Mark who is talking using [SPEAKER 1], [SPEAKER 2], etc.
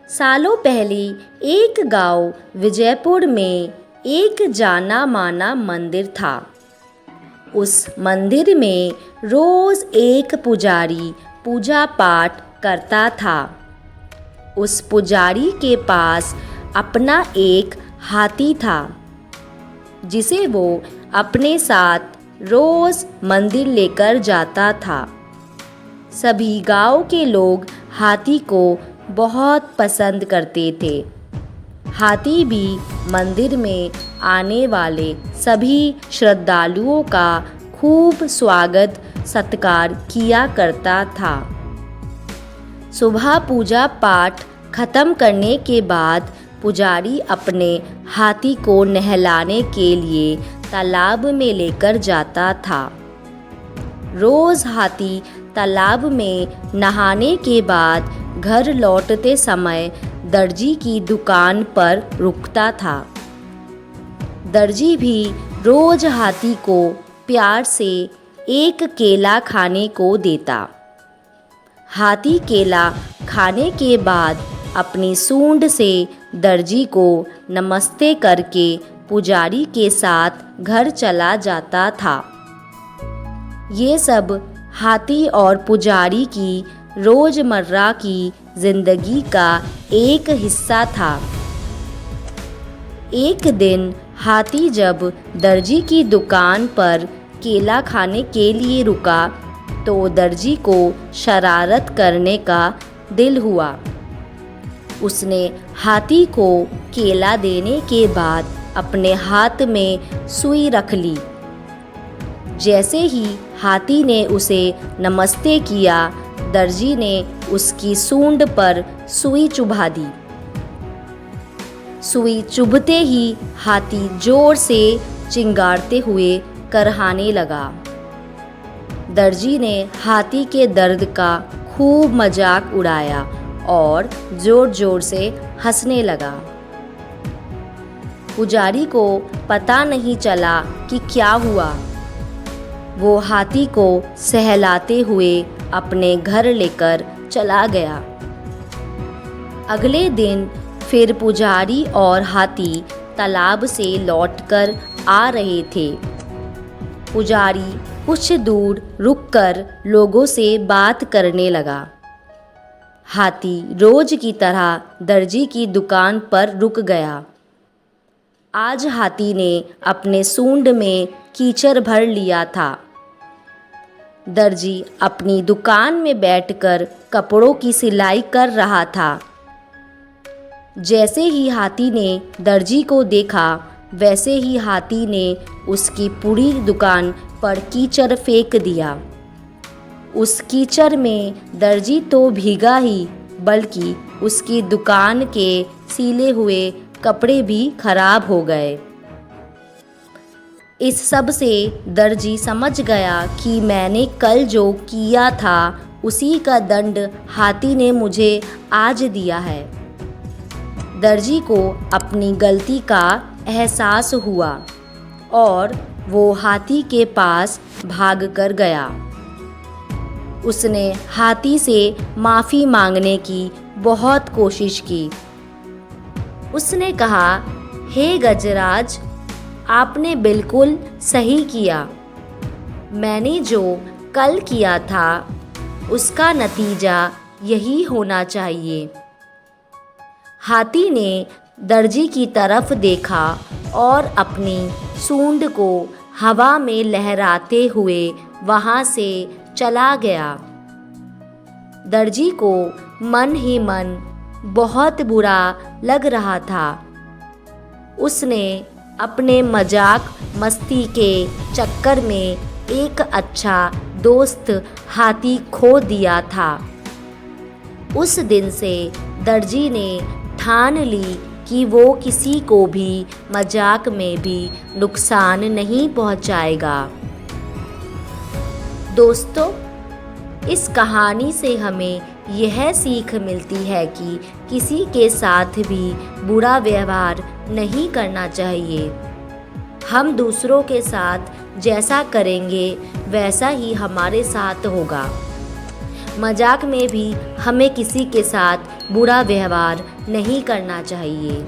[SPEAKER 1] सालों पहले एक गांव विजयपुर में एक जाना माना मंदिर था। उस मंदिर में रोज एक पुजारी पूजा पाठ करता था। उस पुजारी के पास अपना एक हाथी था, जिसे वो अपने साथ रोज मंदिर लेकर जाता था। सभी गांव के लोग हाथी को बहुत पसंद करते थे। हाथी भी मंदिर में आने वाले सभी श्रद्धालुओं का खूब स्वागत सत्कार किया करता था। सुबह पूजा पाठ खत्म करने के बाद पुजारी अपने हाथी को नहलाने के लिए तालाब में लेकर जाता था। रोज हाथी तालाब में नहाने के बाद घर लौटते समय दर्जी की दुकान पर रुकता था। दर्जी भी रोज हाथी को प्यार से एक केला खाने को देता। हाथी केला खाने के बाद अपनी सूंड से दर्जी को नमस्ते करके पुजारी के साथ घर चला जाता था। ये सब हाथी और पुजारी की रोजमर्रा की जिंदगी का एक हिस्सा था। एक दिन हाथी जब दर्जी की दुकान पर केला खाने के लिए रुका तो दर्जी को शरारत करने का दिल हुआ। उसने हाथी को केला देने के बाद अपने हाथ में सुई रख ली। जैसे ही हाथी ने उसे नमस्ते किया, दर्जी ने उसकी सूंड पर सुई चुभा दी। सुई चुभते ही हाथी जोर से चिंगारते हुए करहाने लगा। दर्जी ने हाथी के दर्द का खूब मजाक उड़ाया और जोर जोर से हंसने लगा। पुजारी को पता नहीं चला कि क्या हुआ। वो हाथी को सहलाते हुए अपने घर लेकर चला गया। अगले दिन फिर पुजारी और हाथी तालाब से लौटकर आ रहे थे। पुजारी कुछ दूर रुककर लोगों से बात करने लगा। हाथी रोज की तरह दर्जी की दुकान पर रुक गया। आज हाथी ने अपने सूंड में कीचड़ भर लिया था। दर्जी अपनी दुकान में बैठकर कपड़ों की सिलाई कर रहा था। जैसे ही हाथी ने दर्जी को देखा, वैसे ही हाथी ने उसकी पूरी दुकान पर कीचड़ फेंक दिया। उस कीचड़ में दर्जी तो भीगा ही, बल्कि उसकी दुकान के सिले हुए कपड़े भी खराब हो गए। इस सब से दर्जी समझ गया कि मैंने कल जो किया था उसी का दंड हाथी ने मुझे आज दिया है। दर्जी को अपनी गलती का एहसास हुआ और वो हाथी के पास भाग कर गया। उसने हाथी से माफ़ी मांगने की बहुत कोशिश की। उसने कहा, हे गजराज, आपने बिल्कुल सही किया। मैंने जो कल किया था उसका नतीजा यही होना चाहिए। हाथी ने दर्जी की तरफ देखा और अपनी सूंड को हवा में लहराते हुए वहाँ से चला गया। दर्जी को मन ही मन बहुत बुरा लग रहा था। उसने अपने मजाक मस्ती के चक्कर में एक अच्छा दोस्त हाथी खो दिया था। उस दिन से दर्जी ने ठान ली कि वो किसी को भी मजाक में भी नुकसान नहीं पहुंचाएगा। दोस्तों, इस कहानी से हमें यह सीख मिलती है कि किसी के साथ भी बुरा व्यवहार नहीं करना चाहिए। हम दूसरों के साथ जैसा करेंगे वैसा ही हमारे साथ होगा। मजाक में भी हमें किसी के साथ बुरा व्यवहार नहीं करना चाहिए।